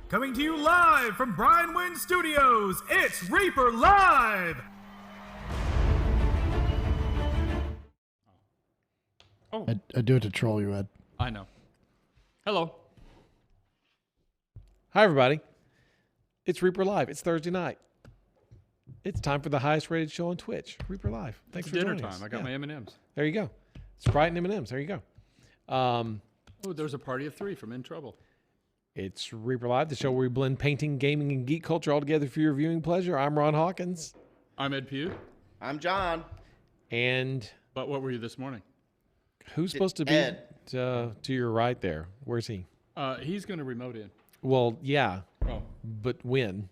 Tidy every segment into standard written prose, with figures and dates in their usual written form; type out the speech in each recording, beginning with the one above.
Coming to you live from Brian Wynn Studios, it's Reaper Live! Oh, I do it to troll you, Ed. I know. Hello. Hi, everybody. It's Reaper Live. It's Thursday night. It's time for the highest rated show on Twitch, Reaper Live. Thanks for Dinner joining time. us. I got my M&Ms. There you go. Sprite and M&Ms. There you go. Oh, there's a party of three from In Trouble. It's Reaper Live, the show where we blend painting, gaming, and geek culture all together for your viewing pleasure. I'm Ron Hawkins. I'm Ed Pugh. I'm John. And But what were you this morning? who's supposed to be Ed. to your right there? Where's he? He's going to remote in. Well, yeah, Oh. but when?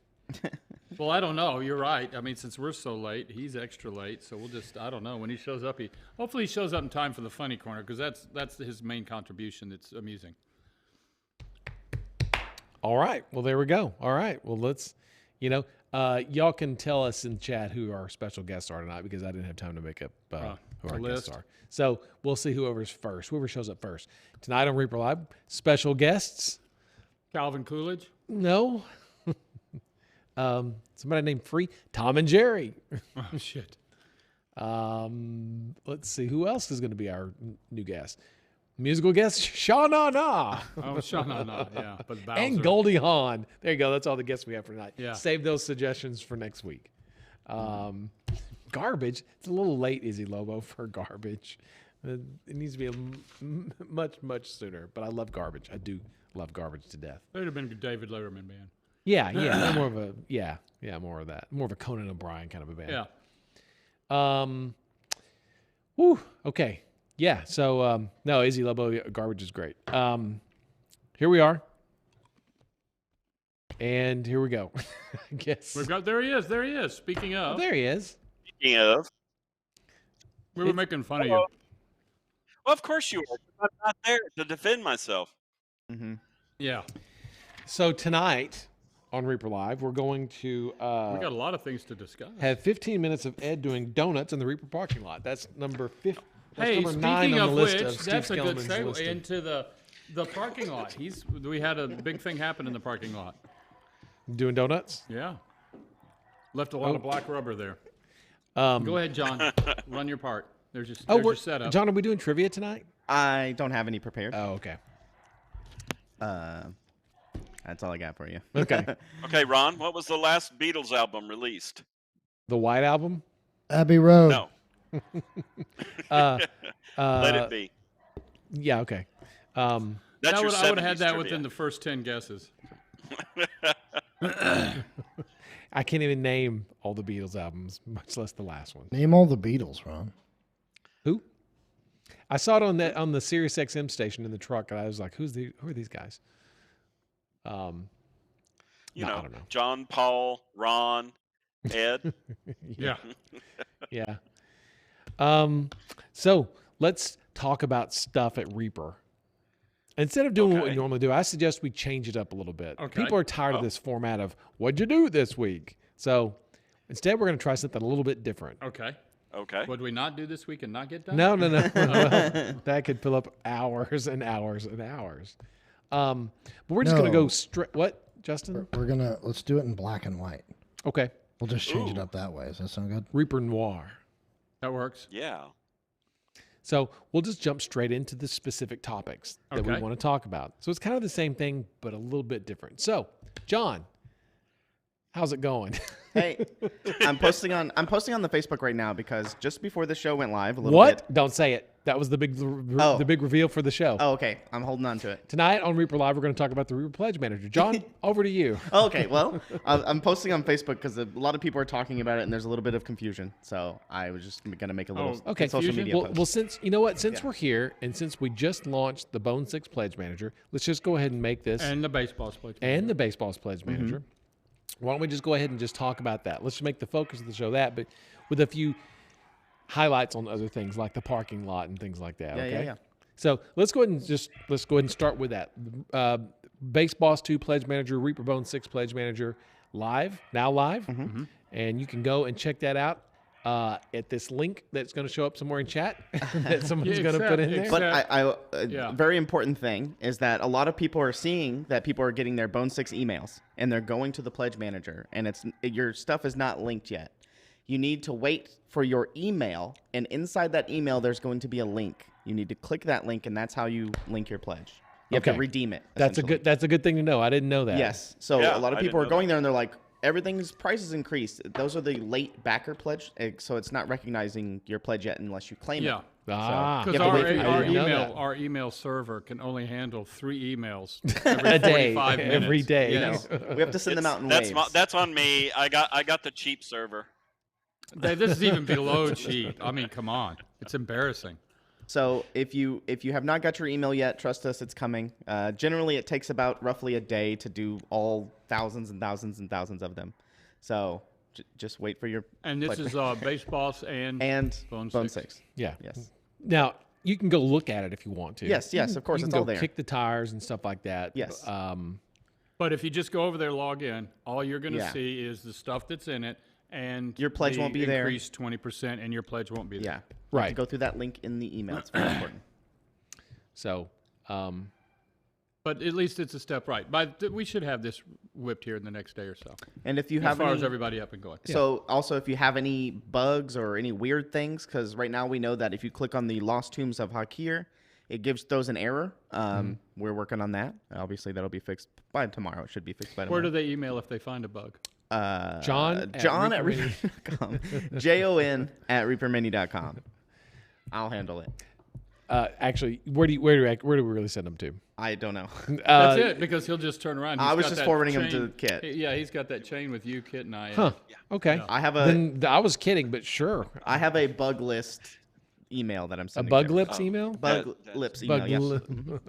Well, I don't know. You're right. I mean, since we're so late, he's extra late. So we'll just, I don't know. When he shows up, hopefully he shows up in time for the funny corner because that's his main contribution. It's amusing. All right. Well, there we go. All right. Well, let's, y'all can tell us in chat who our special guests are tonight because I didn't have time to make up who our guests are. So we'll see whoever's first, whoever shows up first. Tonight on Reaper Live, special guests. Calvin Coolidge. No. Somebody named Free. Tom and Jerry. Oh, shit. Let's see. Who else is going to be our new guest? Musical guest, Sha Na Na. Oh, Sha-na-na, yeah. But Bowser. And Goldie Hawn. There you go. That's all the guests we have for tonight. Yeah. Save those suggestions for next week. Garbage. It's a little late, Izzy Lobo, for garbage. It needs to be much, much sooner. But I love garbage. I do love garbage to death. They'd have been a David Letterman band. Yeah. They're more of more of that. More of a Conan O'Brien kind of a band. Yeah. Woo. Okay. Yeah. So no, Izzy Lobo, garbage is great. Here we are. And here we go. I guess. There he is. There he is. Speaking of, There he is. Speaking of, we were making fun of you. well, of course you are. I'm not there to defend myself. Mm-hmm. Yeah. So tonight on Reaper Live, we're going to We got a lot of things to discuss. have 15 minutes of Ed doing donuts in the Reaper parking lot. That's number 5. Hey, number 9 speaking on of the list which, of Steve that's a good Skellman's segue list of- into the parking lot. We had a big thing happen in the parking lot. Doing donuts. Yeah. Left a lot of black rubber there. Um, Go ahead, John. Run your part. There's your, oh, there's your setup. John, are we doing trivia tonight? I don't have any prepared. Oh, okay. That's all I got for you. Okay. Okay, Ron, what was the last Beatles album released? The White Album. Abbey Road. No, let it be. Yeah. Okay. That's I your would have had 70s that trivia. within the first 10 guesses. I can't even name all the Beatles albums, much less the last one. Name all the Beatles, Ron. Who? I saw it on the Sirius XM station in the truck, and I was like, who are these guys? You no, know, I don't know. John, Paul, Ron, Ed. Yeah. Yeah. So let's talk about stuff at Reaper. Instead of doing what we Okay. normally do, I suggest we change it up a little bit. Okay. People are tired of this format of what'd you do this week? So instead, we're going to try something a little bit different. Okay. Okay. What did we not do this week and not get done? No. Well, that could fill up hours and hours and hours. But we're just going to No. go straight. What, Justin? Let's do it in black and white. Okay. We'll just change it Ooh. up that way. Does that sound good? Reaper Noir. That works. Yeah. So we'll just jump straight into the specific topics that we Okay. want to talk about. So it's kind of the same thing, but a little bit different. So, John, how's it going? Hey, I'm posting on the Facebook right now because just before the show went live, a little What? bit. Don't say it. That was the big Oh. the big reveal for the show. Oh, okay. I'm holding on to it. Tonight on Reaper Live, we're going to talk about the Reaper Pledge Manager. John, over to you. Oh, okay. Well, I'm posting on Facebook because a lot of people are talking about it, and there's a little bit of confusion. So I was just gonna make a little Okay. social Confusion? media Well, post. well, since you know what, since we're here and since we just launched the Bone 6 Pledge Manager, let's just go ahead and make this And the baseball's played. and the Baseball's Pledge Manager. Why don't we just go ahead and just talk about that? Let's just make the focus of the show that, but with a few highlights on other things like the parking lot and things like that. Yeah, Okay. yeah. So let's go ahead and start with that. Base Boss 2 Pledge Manager, Reaper Bone 6 Pledge Manager, now live, and you can go and check that out at this link that's going to show up somewhere in chat that someone's going to put in there. But very important thing is that a lot of people are seeing that people are getting their Bone 6 emails, and they're going to the pledge manager, and your stuff is not linked yet. You need to wait for your email, and inside that email, there's going to be a link. You need to click that link, and that's how you link your pledge. You have to redeem it. That's a good thing to know. I didn't know that. Yes. So a lot of people are going there, and they're like, everything's prices increased. Those are the late backer pledge, so it's not recognizing your pledge yet unless you claim it. Because our email server can only handle 3 emails every day. Every day. Yes. We have to send them out in waves. That's on me. I got the cheap server. This is even below cheap. I mean, come on, it's embarrassing. So if you have not got your email yet, trust us, it's coming. Generally, it takes about roughly a day to do all thousands and thousands and thousands of them. So just wait for your. And this is Base Boss and Bone 6. Yeah. Yes. Now you can go look at it if you want to. Yes. Of course, you it's can all go there. kick the tires and stuff like that. Yes. But if you just go over there, log in, all you're going to see is the stuff that's in it. And your pledge won't be there. Increased 20%, and your pledge won't be there. Yeah, right. To go through that link in the email. It's very important. So, but at least it's a step right. We should have this whipped here in the next day or so. And if you as have far as everybody up and going. So also, if you have any bugs or any weird things, because right now we know that if you click on the Lost Tombs of Hakir, it throws an error. We're working on that. Obviously, that'll be fixed by tomorrow. It should be fixed by tomorrow. Where do they email if they find a bug? John at reapermenu.com. JON@reapermenu.com. I'll handle it. Actually, where do we really send them to? I don't know. That's it, because he'll just turn around. I was just forwarding him to Kit. Yeah, he's got that chain with you, Kit, and I. Huh. Okay. I have I was kidding, but sure. I have a bug list email that I'm sending. A bug lips email? Bug lips email, yes.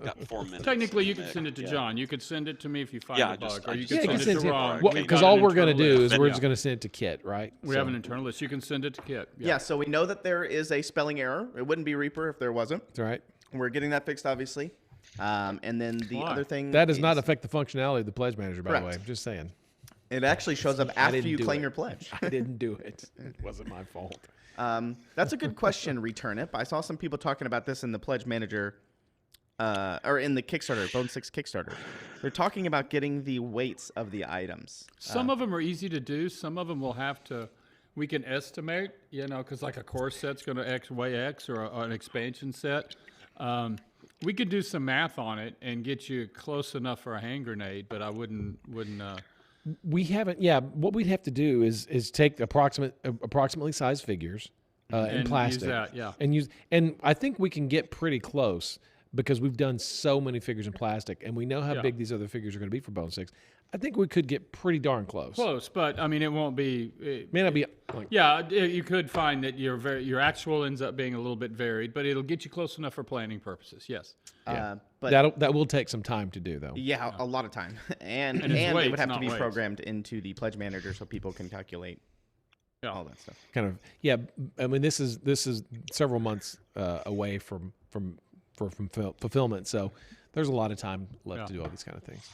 Got 4 minutes. Technically, you can send it to John. You could send it to me if you find a bug. Or you can send it to Ron. Because all we're going to do is we're just going to send it to Kit, right? We have an internal list. You can send it to Kit. Yeah, so we know that there is a spelling error. It wouldn't be Reaper if there wasn't. That's right. We're getting that fixed, obviously. And then the other thing. That does not affect the functionality of the pledge manager, by the way. Correct. I'm just saying. It actually shows up after you claim your pledge. I didn't do it. It wasn't my fault. That's a good question, Returnip. I saw some people talking about this in the pledge manager, or in the Kickstarter, Bone 6 Kickstarter. They're talking about getting the weights of the items. Some of them are easy to do. Some of them will have to. We can estimate, because like a core set's going to weigh X or an expansion set. We could do some math on it and get you close enough for a hand grenade, but I wouldn't. We haven't. Yeah, what we'd have to do is take approximately sized figures in plastic, and I think we can get pretty close because we've done so many figures in plastic, and we know how big these other figures are going to be for Bone 6. I think we could get pretty darn close. But I mean, it won't be. It may not be. You could find that your actual ends up being a little bit varied, but it'll get you close enough for planning purposes. Yes. But that will take some time to do, though. Yeah, a lot of time, and it would have to be programmed into the pledge manager so people can calculate all that stuff. Kind of. Yeah. I mean, this is several months away from fulfillment, so there's a lot of time left to do all these kind of things.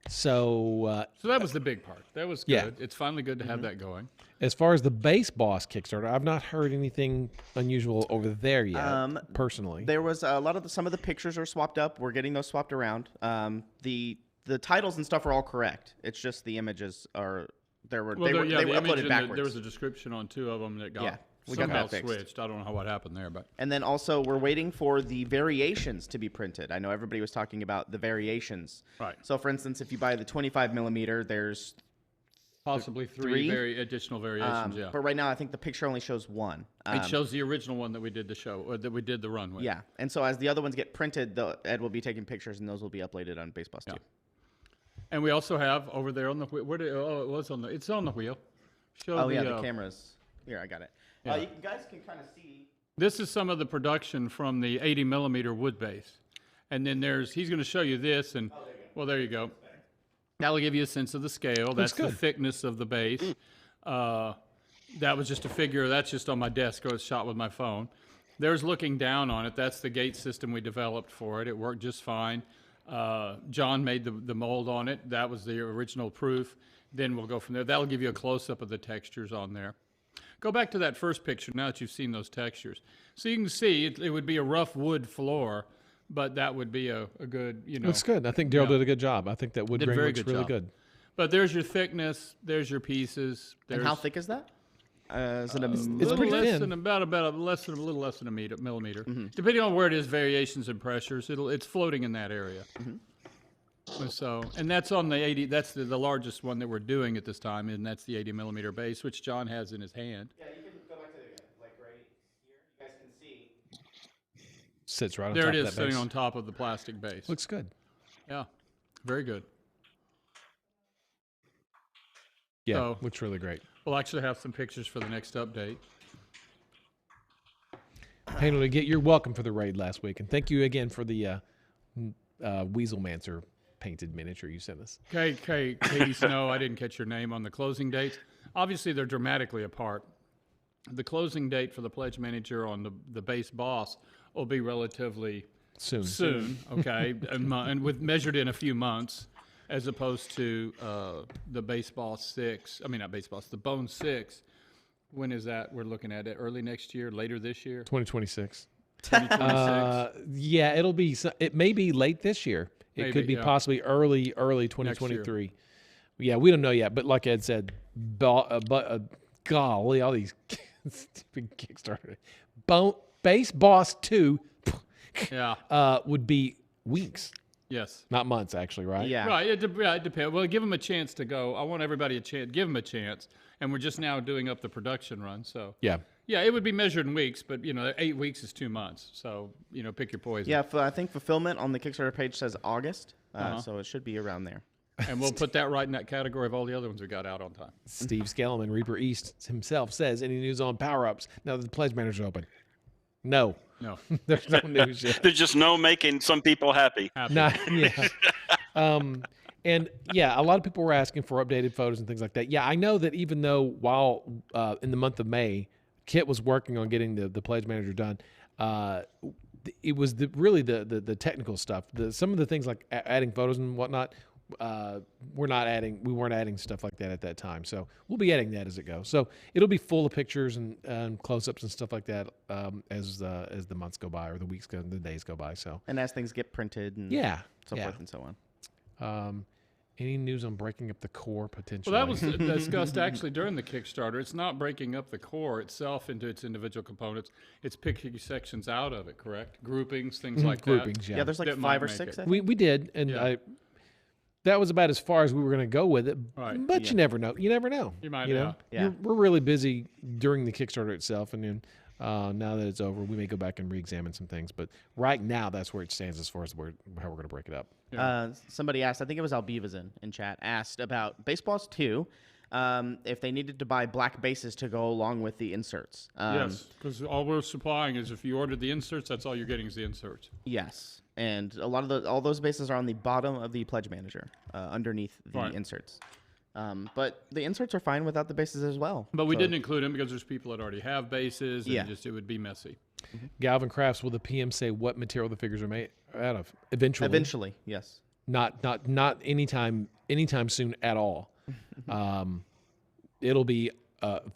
So that was the big part. That was good. Yeah. It's finally good to have that going. As far as the Base Boss Kickstarter, I've not heard anything unusual over there yet. Personally, there was a lot of some of the pictures are swapped up. We're getting those swapped around. The titles and stuff are all correct. It's just the images are they were uploaded backwards. There was a description on 2 of them that got. Yeah. We somehow got that switched. I don't know what happened there, but. And then also we're waiting for the variations to be printed. I know everybody was talking about the variations. Right. So for instance, if you buy the 25 millimeter, there's possibly three additional variations. But right now, I think the picture only shows 1. It shows the original one that we did the show, or that we did the run with. Yeah. And so as the other ones get printed, Ed will be taking pictures, and those will be uploaded on Base Boss too. And we also have over there on the wheel. It's on the wheel. The cameras. Here, I got it. You guys can kind of see. This is some of the production from the 80 millimeter wood base. And then he's going to show you this. And there you go. That'll give you a sense of the scale. That's the thickness of the base. That was just a figure. That's just on my desk. I was shot with my phone. There's looking down on it. That's the gate system we developed for it. It worked just fine. John made the mold on it. That was the original proof. Then we'll go from there. That'll give you a close-up of the textures on there. Go back to that first picture now that you've seen those textures. So you can see it would be a rough wood floor, but that would be a good, Looks good. I think Daryl did a good job. I think that wood Did a grain very looks good really job. good. But there's your thickness. There's your pieces. And how thick is that? Is it a It's pretty less thin. than a little less than a millimeter. Depending on where it is, variations in pressures. It's floating in that area. So, and that's on the 80. That's the largest one that we're doing at this time, and that's the 80 millimeter base, which John has in his hand. Yeah, you can go back to right here. You guys can see. Sits right on There top it of is, that sitting base. on top of the plastic base. Looks good. Yeah, very good. Yeah, So- looks really great. We'll actually have some pictures for the next update. Handle, you're welcome for the raid last week, and thank you again for the Weaselmancer painted miniature you sent us. Katie Snow, I didn't catch your name on the closing dates. Obviously, they're dramatically apart. The closing date for the pledge manager on the base boss will be relatively soon, okay, and with measured in a few months, as opposed to the base boss 6. I mean, not base boss, the Bone 6. When is that? We're looking at it early next year, later this year, 2026. 2026. Yeah, it may be late this year. It Maybe, could be yeah. possibly early 2023. Yeah, we don't know yet. But like Ed said, golly, all these stupid Kickstarter. Base Boss 2 Yeah. would be weeks, Yes. not months, actually, right? Yeah. Right. It depends. Well, give them a chance to go. I want everybody a chance. Give them a chance. And we're just now doing up the production run. So, Yeah. yeah, it would be measured in weeks, but, 8 weeks is 2 months. So, pick your poison. Yeah, I think fulfillment on the Kickstarter page says August, Uh-huh. so it should be around there. And we'll put that right in that category of all the other ones we got out on time. Steve Scalman, Reaper East himself, says, any news on power-ups now that the pledge manager's open? No. No. There's no news yet. There's just no making some people happy. Happy. Yeah. And yeah, a lot of people were asking for updated photos and things like that. Yeah, I know that even though while in the month of May, Kit was working on getting the pledge manager done, it was really the technical stuff. Some of the things like adding photos and whatnot, we weren't adding stuff like that at that time. So we'll be adding that as it goes. So it'll be full of pictures and close-ups and stuff like that as the months go by or the weeks go, the days go by. So And as things get printed and so forth and so on. Any news on breaking up the core potentially? Well, that was discussed actually during the Kickstarter. It's not breaking up the core itself into its individual components. It's picking sections out of it, correct? Groupings, things like groupings. that. Yeah, Yeah, there's like That might 5 or make 6. it. I think. we did, and Yeah. that was about as far as we were going to go with it. Right. But you never know. You never know. You might know. know. Yeah. We're really busy during the Kickstarter itself, and then now that it's over, we may go back and re-examine some things. But right now, that's where it stands as far as how we're going to break it up. Somebody asked, I think it was Albivazin in chat, asked about Baseballs 2, if they needed to buy black bases to go along with the inserts. Yes, because all we're supplying is if you ordered the inserts, that's all you're getting is the inserts. Yes, and a lot of all those bases are on the bottom of the pledge manager, underneath the Right. inserts. But the inserts are fine without the bases as well. But we So- didn't include them because there's people that already have bases, and Yeah. it would be messy. Galvin Crafts, will the PM say what material the figures are made out of? Eventually, yes. Not anytime soon at all. It'll be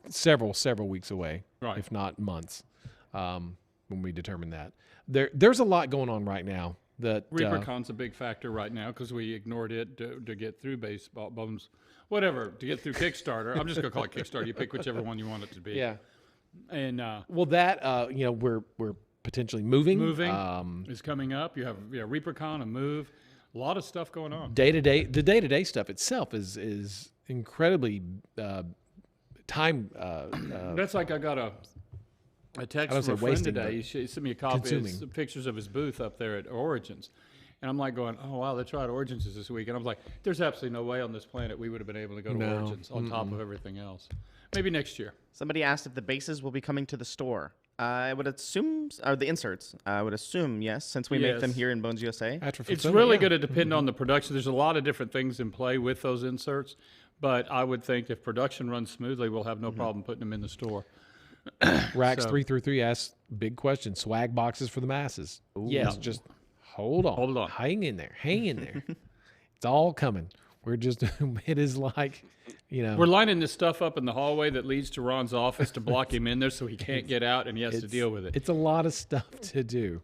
several weeks away, Right. if not months, when we determine that. There's a lot going on right now. That ReaperCon's a big factor right now because we ignored it to get through baseball bones, whatever, to get through Kickstarter. I'm just gonna call it Kickstarter. You pick whichever one you want it to be. yeah. And Well, that we're potentially moving. moving is coming up. You have ReaperCon, a move, a lot of stuff going on. The day-to-day stuff itself is incredibly time. That's like I got a text don't from a say friend wasting, today. but He sent me a copy of consuming. pictures of his booth up there at Origins. And I'm like going, oh, wow, that's right, Origins is this week. And I was like, there's absolutely no way on this planet we would have been able to go to No. Origins on top of everything else. Maybe next year. Somebody asked if the bases will be coming to the store. I would assume, or the inserts. I would assume yes, since we make them Yes. here in Bones USA. After It's fulfillment, really yeah. going to depend on the production. There's a lot of different things in play with those inserts. But I would think if production runs smoothly, we'll have no problem putting them in the store. Rax So- 333 asks, big question: swag boxes for the masses? Yes, just hold on, Hold on. hang in there, it's all coming. We're just it is like, We're lining this stuff up in the hallway that leads to Ron's office to block him in there so he can't get out and he has to deal with it. It's a lot of stuff to do.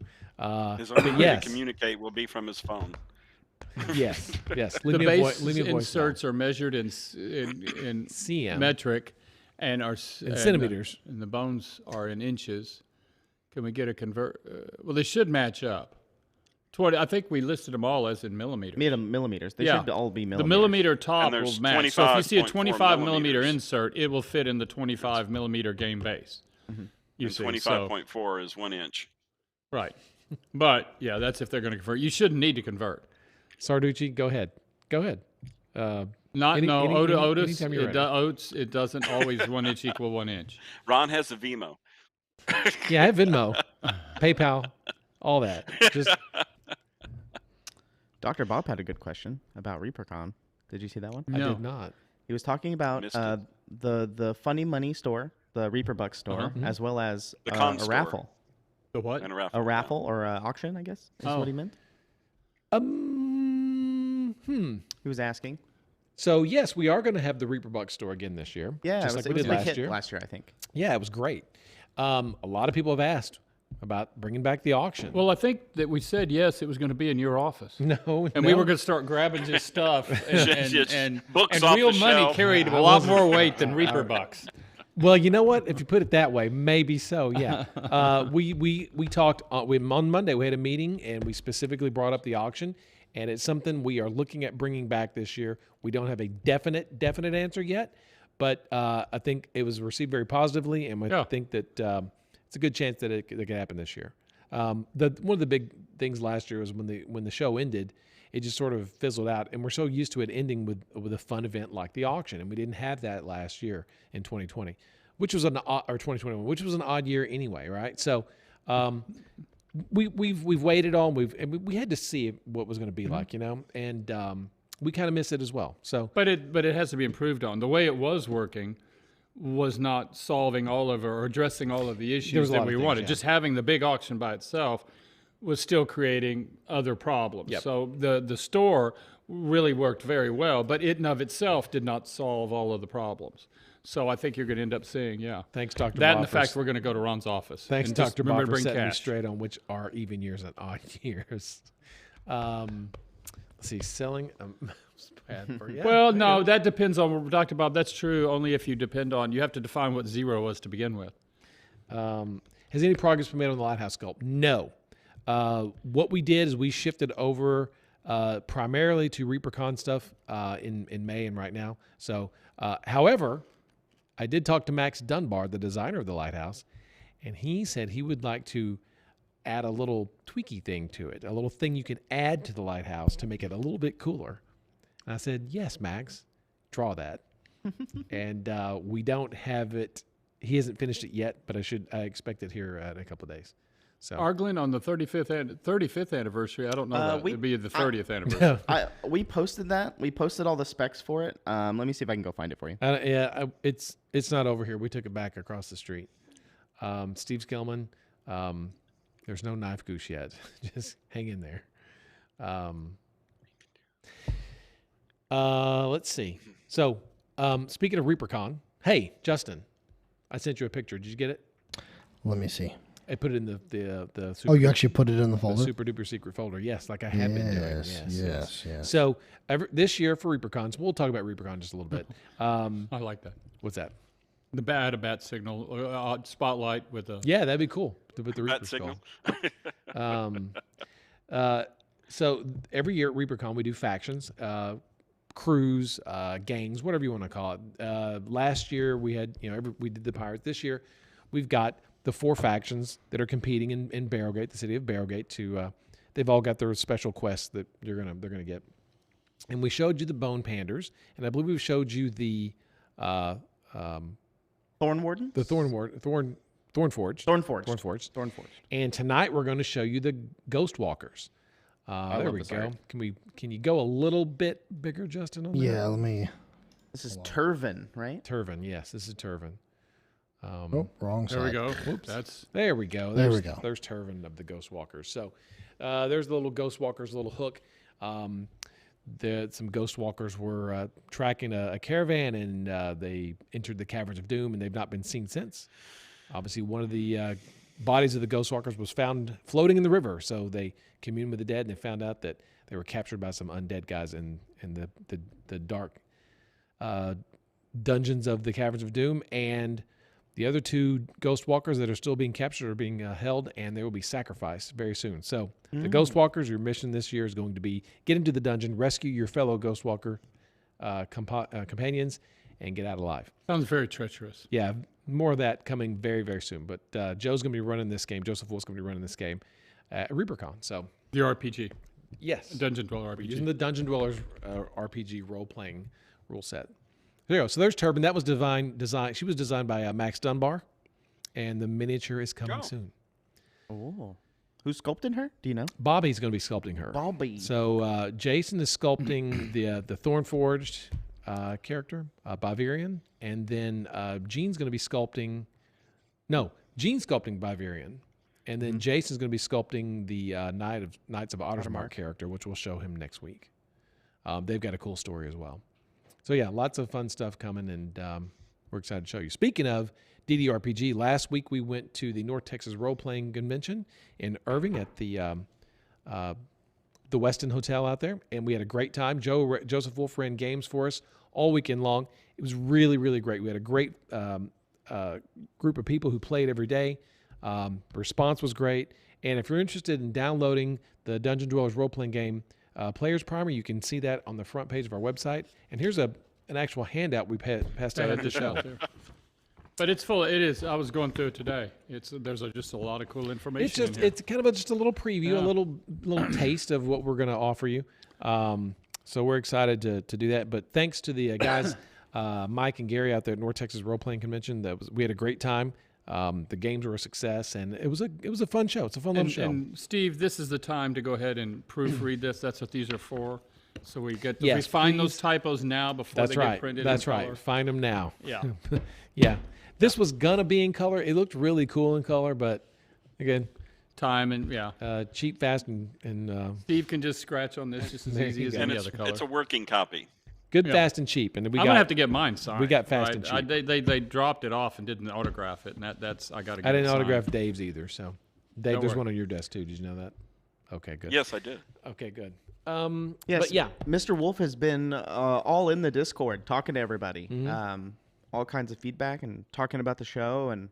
His only way to communicate will be from his phone. Yes. The base inserts are measured in CM. metric and are in centimeters, and the bones are in inches. Can we get a convert? Well, they should match up. 20. I think we listed them all as in millimeters. Millimeters. They should all be millimeters. The millimeter top And will there's match. So if you see a 25 millimeter millimeters. insert, it will fit in the 25 millimeter game base. You And see, 25.4 is 1 inch. right. But yeah, that's if they're going to convert. You shouldn't need to convert. Sarducci, go ahead. Otis. anytime you're ready. Oats. It doesn't always 1 inch equal 1 inch. Ron has the Vimo. Yeah, I have Venmo, PayPal, all that. Just Dr. Bob had a good question about ReaperCon. Did you see that one? I did not. He was talking about Missed it. the Funny Money store, the Reaper Buck store, as well as The con a store. raffle. The what? And a raffle. A raffle or an auction, I guess, is what he meant. He was asking. So yes, we are going to have the Reaper Buck store again this year. Yeah, just it like was we a did big last hit year. last year, I think. Yeah, it was great. A lot of people have asked about bringing back the auction. Well, I think that we said yes, it was going to be in your office. No, And we were going to start grabbing his stuff. Just And books off real the money shelf. carried a lot more weight than Reaper bucks. Well, you know what? If you put it that way, maybe so. Yeah. We talked on Monday. We had a meeting and we specifically brought up the auction, and it's something we are looking at bringing back this year. We don't have a definite answer yet, but I think it was received very positively, and I think that it's a good chance that it could happen this year. One of the big things last year was when the show ended, it just sort of fizzled out, and we're so used to it ending with a fun event like the auction, and we didn't have that last year in 2020, which was or 2021, which was an odd year anyway, right? So we've waited on we had to see what was going to be like, and we kind of miss it as well. So, but it has to be improved on. The way it was working was not solving all of or addressing all of the issues that we wanted. Just having the big auction by itself was still creating other problems. Yep. So the store really worked very well, but it in of itself did not solve all of the problems. So I think you're going to end up seeing, thanks, Dr. that Bob, and the fact we're going to go to Ron's office. Thanks, And just Dr. remember Bob, to for bring setting me cash. straight on which are even years and odd years. Let's see, selling. Well, no, that depends on Dr. Bob. That's true only if you depend on. You have to define what zero was to begin with. Has any progress been made on the lighthouse sculpt? No. What we did is we shifted over primarily to ReaperCon stuff in May and right now. So, however, I did talk to Max Dunbar, the designer of the lighthouse, and he said he would like to add a little tweaky thing to it, a little thing you can add to the lighthouse to make it a little bit cooler. And I said, yes, Max, draw that. And we don't have it. He hasn't finished it yet, but I expect it here in a couple of days. So Arglen on the 35th anniversary. I don't know that. It'd be the 30th anniversary. We posted that. We posted all the specs for it. Let me see if I can go find it for you. It's not over here. We took it back across the street. Steve Skillman, there's no knife goose yet. Just hang in there. Let's see. So, speaking of ReaperCon, hey, Justin, I sent you a picture. Did you get it? Let me see. I put it in the super, Oh, you actually put it in the folder? the super duper secret folder. Yes, like I have been doing. Yes. So this year for ReaperCons, we'll talk about ReaperCon just a little bit. I like that. What's that? The bat signal, spotlight with a. Yeah, that'd be cool. With the Bat Reaper signal. skull. So every year at ReaperCon, we do factions, crews, gangs, whatever you want to call it. Last year we had, we did the pirates. This year we've got the 4 factions that are competing in Barrowgate, the city of Barrowgate. They've all got their special quests that they're gonna get. And we showed you the Bone Panders, and I believe we showed you the Thorn Warden? the Thornforged. And tonight we're going to show you the Ghost Walkers. There we go. Can you go a little bit bigger, Justin? On that? Yeah, let me. This is Turvin, right? Turvin. Yes, this is Turvin. Oh, wrong side. There we go. Whoops. There we go. There we go. There's Turvin of the Ghost Walkers. So there's the little Ghost Walkers little hook. some ghost walkers were tracking a caravan, and they entered the Caverns of Doom, and they've not been seen since. Obviously, one of the bodies of the ghost walkers was found floating in the river, so they communed with the dead, and they found out that they were captured by some undead guys in the dark dungeons of the Caverns of Doom, and the other 2 ghost walkers that are still being captured are being held, and they will be sacrificed very soon. So the ghost walkers, your mission this year is going to be get into the dungeon, rescue your fellow ghost walker companions, and get out alive. Sounds very treacherous. Yeah, more of that coming very, very soon. But Joe's going to be running this game. Joseph Wolf's going to be running this game at ReaperCon. So The RPG. yes, Dungeon Dweller RPG. using the Dungeon Dwellers RPG role-playing rule set. There you go. So there's Turbine. That was design. She was designed by Max Dunbar, and the miniature is coming soon. Oh, who's sculpting her? Do you know? Bobby's going to be sculpting her. Bobby. So Jason is sculpting the Thornforged character, Bavarian, and then Gene's going to be sculpting. No, Gene's sculpting Bavarian, and then Jason's going to be sculpting the Knights of Ottersmark character, which we'll show him next week. They've got a cool story as well. So yeah, lots of fun stuff coming, and we're excited to show you. Speaking of DDRPG, last week we went to the North Texas Role Playing Convention in Irving at the Westin Hotel out there, and we had a great time. Joseph Wolf ran games for us all weekend long. It was really, really great. We had a great group of people who played every day. Response was great, and if you're interested in downloading the Dungeon Dwellers role-playing game, Player's Primer, you can see that on the front page of our website. And here's an actual handout we passed out at the show. But it's full. It is. I was going through it today. There's just a lot of cool information. It's kind of just a little preview, a little taste of what we're going to offer you. So we're excited to do that. But thanks to the guys, Mike and Gary out there at North Texas Role Playing Convention. We had a great time. The games were a success, and it was a fun show. It's a fun little show. And Steve, this is the time to go ahead and proofread this. That's what these are for. So we find those typos now before they get printed. That's in right. color. Find them now. Yeah. Yeah. This was gonna be in color. It looked really cool in color, but again, Time and cheap, fast, and Steve can just scratch on this just as easy as any other color. It's a working copy. good, fast, and cheap. And I'm gonna have to get mine signed. We got fast and cheap. They dropped it off and didn't autograph it, and that's I got to. I didn't it signed. autograph Dave's either. So, Dave, Don't there's worry. one on your desk too. Did you know that? Okay, good. Yes, I did. Okay, good. Yes, but yeah, Mr. Wolf has been all in the Discord talking to everybody. All kinds of feedback and talking about the show, and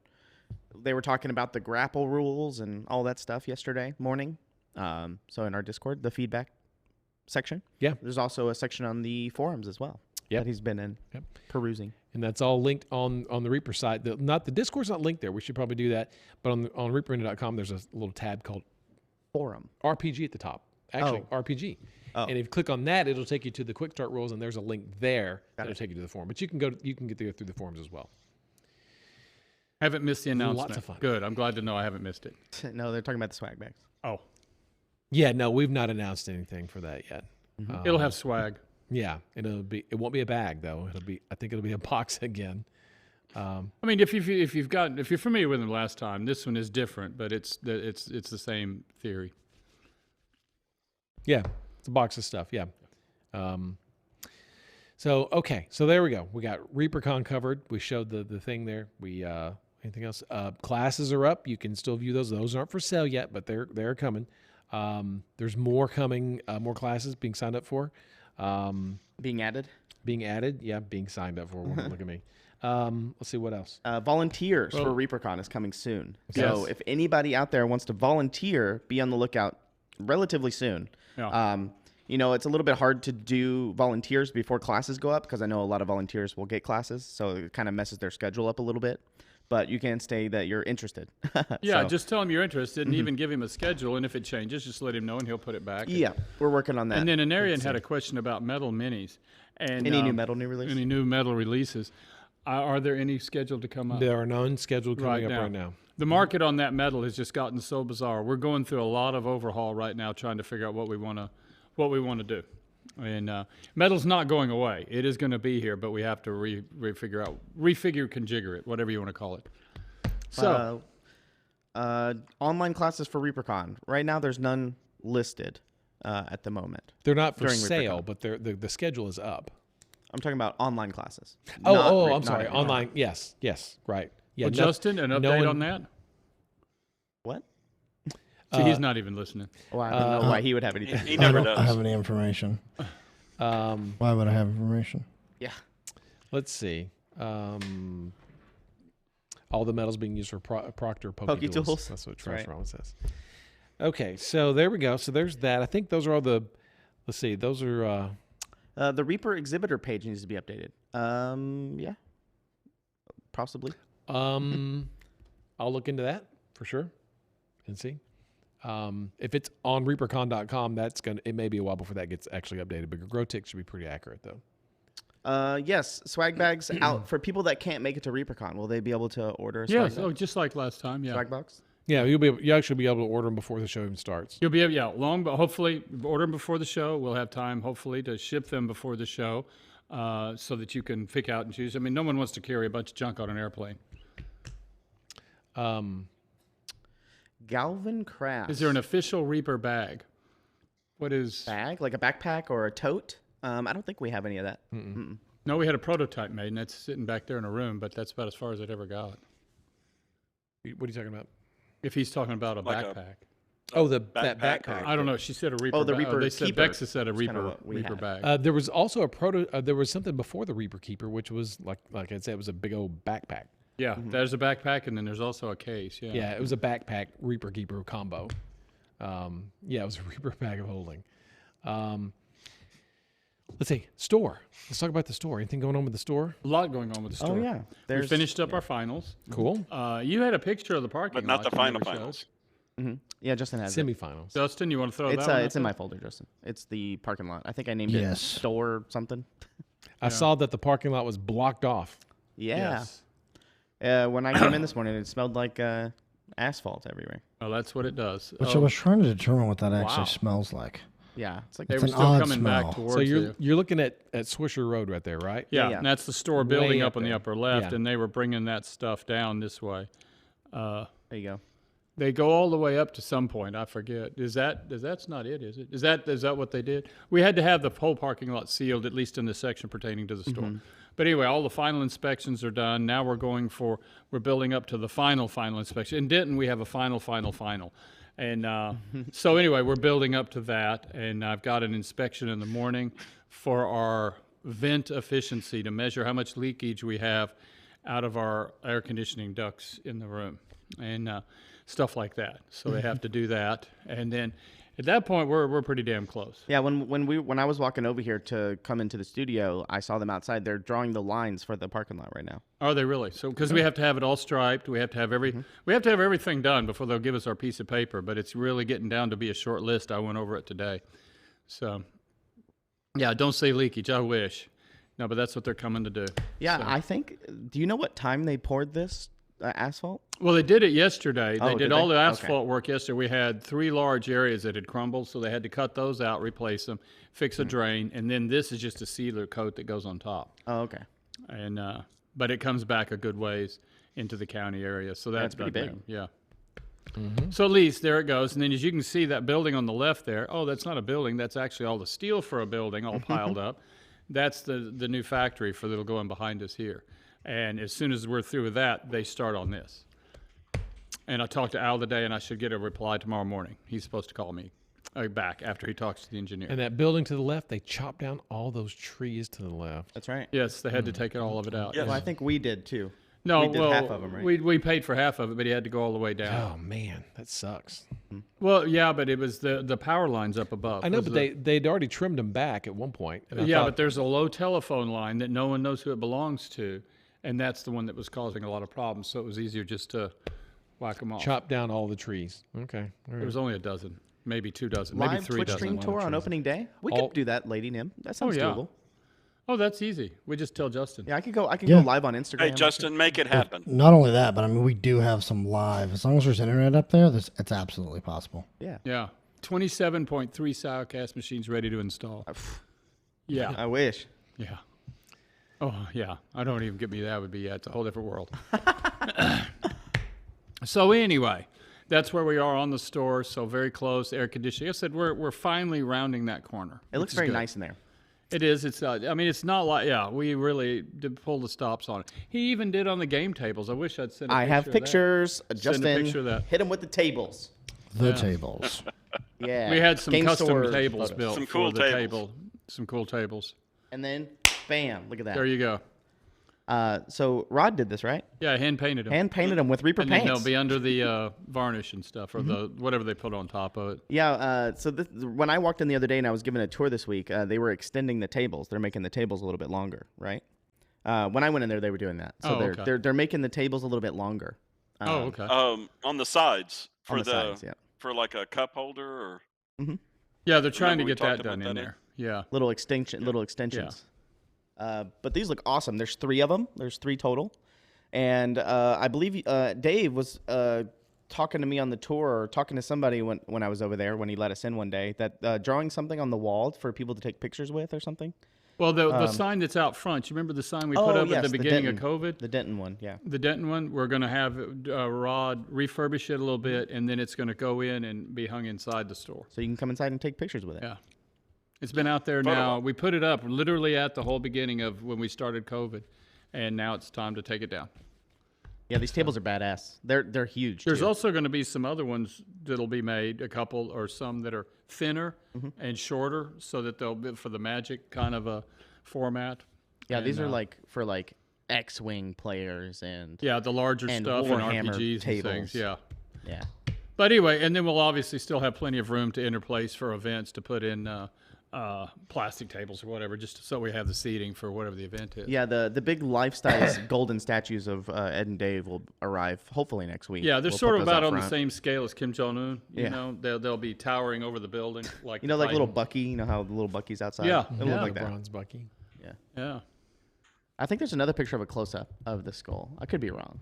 they were talking about the grapple rules and all that stuff yesterday morning. So in our Discord, the feedback section. Yeah. There's also a section on the forums as well. Yep. That he's been in perusing. and that's all linked on the Reaper site. The Discord's not linked there. We should probably do that. But on reaperlive.com, there's a little tab called Forum. RPG at the top. Actually, RPG. Oh. And if you click on that, it'll take you to the quick start rules, and there's a link there that'll take you to the forum. But you can get there through the forums as well. Haven't missed the announcement. Lots of fun. Good. I'm glad to know I haven't missed it. No, they're talking about the swag bags. Oh, Yeah, no, we've not announced anything for that yet. it'll have swag. Yeah, it won't be a bag though. I think it'll be a box again. I mean, if you're familiar with them last time, this one is different, but it's the same theory. Yeah, it's a box of stuff. Yeah. So there we go. We got ReaperCon covered. We showed the thing there. We anything else? Classes are up. You can still view those. Those aren't for sale yet, but they're coming. There's more coming. More classes being signed up for. Being added. Yeah, being signed up for. Look at me. Let's see what else. Volunteers for ReaperCon is coming soon. So Yes. if anybody out there wants to volunteer, be on the lookout relatively soon. Yeah. It's a little bit hard to do volunteers before classes go up because I know a lot of volunteers will get classes, so it kind of messes their schedule up a little bit. But you can say that you're interested. Yeah, So, just tell him you're interested, and even give him a schedule. And if it changes, just let him know, and he'll put it back. yeah, we're working on that. And then Anarian had a question about metal minis. And Any new metal new release? Any new metal releases? Are there any scheduled to come up? There are none scheduled coming up right now. The market on that metal has just gotten so bizarre. We're going through a lot of overhaul right now, trying to figure out what we want to do. And metal's not going away. It is going to be here, but we have to refigure, configure it, whatever you want to call it. So, online classes for ReaperCon. Right now, there's none listed. at the moment. They're not for during sale, ReaperCon. but the schedule is up. I'm talking about online classes. I'm sorry. Online. Yes. Right. Yeah. Well, Justin, an update on that? What? See, he's not even listening. Well, I don't know why he would have anything. He never I does. don't have any information. Why would I have information? Yeah. Let's see. All the metals being used for Proctor Poke Tools. That's what Right. Trash Rollin says. Okay, so there we go. So there's that. I think those are all the. Let's see. Those are. The Reaper exhibitor page needs to be updated. Yeah. Possibly. I'll look into that for sure and see. If it's on reapercon.com, it may be a while before that gets actually updated, but Growtick should be pretty accurate though. Yes, swag bags out for people that can't make it to ReaperCon. Will they be able to order a swag Yes. bag? Oh, just like last time. Yeah. Swag box? Yeah, you actually be able to order them before the show even starts. You'll be able, but hopefully order them before the show. We'll have time, hopefully, to ship them before the show, so that you can pick out and choose. I mean, no one wants to carry a bunch of junk on an airplane. Galvin Crafts. Is there an official Reaper bag? What is? bag, like a backpack or a tote? I don't think we have any of that. No, we had a prototype made, and that's sitting back there in a room. But that's about as far as it ever got. What are you talking about? If he's talking about a Like a backpack. Oh, that backpack backpack. I don't know. She said a Reaper. Oh, the bag. Reaper They said Keeper. Bexa said a That's kinda Reaper what we Reaper have. bag. There was also a there was something before the Reaper Keeper, which was like I said, it was a big old backpack. Yeah, there's a backpack, and then there's also a case. Yeah. Yeah, it was a backpack Reaper Keeper combo. Yeah, it was a Reaper bag of holding. Let's see, store. Let's talk about the store. Anything going on with the store? A lot going on with the store. Oh, yeah. We finished up our finals. Cool. You had a picture of the parking But not lot the you never finals. showed. Yeah, Justin has it. Semifinals. Justin, you want to throw It's that one it's up in there? my folder, Justin. It's the parking lot. I think I named Yes. it store something. I saw that the parking lot was blocked off. Yeah. Yes. When I came in this morning, it smelled like asphalt everywhere. Oh, that's what it does. Which I was trying to determine what that Wow. actually smells like. Yeah, it's like They It's were an still odd coming smell. back towards So you. you're looking at Swisher Road right there, right? Yeah, yeah. and that's the store building Way up up on the there. upper left, Yeah. and they were bringing that stuff down this way. there you go. They go all the way up to some point. I forget. That's not it, is it? Is that what they did? We had to have the whole parking lot sealed, at least in the section pertaining to the store. But anyway, all the final inspections are done. Now we're building up to the final inspection. In Denton, we have a final. And so anyway, we're building up to that, and I've got an inspection in the morning for our vent efficiency to measure how much leakage we have out of our air conditioning ducts in the room, and stuff like that. So they have to do that, and then at that point we're pretty damn close. Yeah, when I was walking over here to come into the studio, I saw them outside. They're drawing the lines for the parking lot right now. Are they really? So because we have to have it all striped, we have to have everything done before they'll give us our piece of paper. But it's really getting down to be a short list. I went over it today. So yeah, don't say leakage. I wish. No, but that's what they're coming to do. Yeah, So- I think. Do you know what time they poured this asphalt? Well, they did it yesterday. Oh, They did did all they? the Okay. asphalt work yesterday. We had 3 large areas that had crumbled, so they had to cut those out, replace them, fix a drain, and then this is just a sealer coat that goes on top. Oh, okay. And but it comes back a good ways into the county area, so that's pretty about big. there. Yeah. So at least there it goes, and then as you can see that building on the left there. Oh, that's not a building. That's actually all the steel for a building, all piled up. That's the new factory for that'll go in behind us here. And as soon as we're through with that, they start on this. And I talked to Al today, and I should get a reply tomorrow morning. He's supposed to call me back after he talks to the engineer. And that building to the left, they chopped down all those trees to the left. That's right. Yes, they had to take all of it out. Yes. Well, I think we did too. No, we did well, half of them, right? we paid for half of it, but he had to go all the way down. Oh man, that sucks. Well, yeah, but it was the power lines up above. I know, Was but they'd already trimmed them back at one point. And I yeah, thought, but there's a low telephone line that no one knows who it belongs to, and that's the one that was causing a lot of problems. So it was easier just to whack them off. chop down all the trees. Okay, all There right. was only a dozen, maybe 2 dozen, maybe Live 3 Twitch dozen. stream tour on opening day. We could do that, Lady Nim. That sounds yeah. doable. Oh, that's easy. We just tell Justin. Yeah, I could go Yeah. live on Instagram. Hey, Justin, make it happen. Not only that, but I mean, we do have some live. As long as there's internet up there, it's absolutely possible. Yeah. Yeah, 27.3 Sourcast machines ready to install. Yeah, I wish. yeah. Oh, yeah. I don't even get me that would be. Yeah, it's a whole different world. So anyway, that's where we are on the store. So very close, air conditioning. I said we're finally rounding that corner. It looks very nice in there. It is. It's. I mean, it's not like. Yeah, we really did pull the stops on it. He even did on the game tables. I wish I'd sent. I have pictures. Send Justin, a picture of that. hit him with the tables. The tables. Yeah. We had some Game custom store tables photos. built Some for cool the tables. table. Some cool tables. And then, bam! Look at that. There you go. So Rod did this, right? Yeah, hand painted them. Hand painted them with Reaper and then paints. they'll be under the varnish and stuff, or the whatever they put on top of it. Yeah. So when I walked in the other day and I was given a tour this week, they were extending the tables. They're making the tables a little bit longer, right? When I went in there, they were doing that. So they're making the tables a little bit longer. Okay. On the sides for on the sides, yeah. for like a cup holder or. Yeah, they're trying to we get that talked done about in that there. Yeah. Little extensions. But these look awesome. There's 3 of them. There's 3 total. And I believe Dave was talking to me on the tour, or talking to somebody when I was over there, when he let us in one day, that drawing something on the wall for people to take pictures with or something. Well, the sign that's out front, you remember the sign we put up at the beginning of COVID? The Denton one, yeah. The Denton one, we're going to have Rod refurbish it a little bit, and then it's going to go in and be hung inside the store. So you can come inside and take pictures with it. Yeah. It's been out there now. We put it up literally at the whole beginning of when we started COVID, and now it's time to take it down. Yeah, these tables are badass. They're huge. There's too. also going to be some other ones that'll be made, a couple or some that are thinner and shorter, so that they'll be for the Magic kind of a format. Yeah, and, these are like for like X-wing players and the larger and stuff and Warhammer RPGs tables. and things. Yeah. Yeah. But anyway, and then we'll obviously still have plenty of room to interplace for events to put in plastic tables or whatever, just so we have the seating for whatever the event is. Yeah, the big life-size golden statues of Ed and Dave will arrive hopefully next week. Yeah, they're We'll sort put of those about out on the front. same scale as Kim Jong-un. You Yeah. know, they'll be towering over the building. Like You know, like little Titan. Bucky. You know how the little Bucky's outside? Yeah. It'll look like The that. bronze Bucky. Yeah. I think there's another picture of a close-up of the skull. I could be wrong.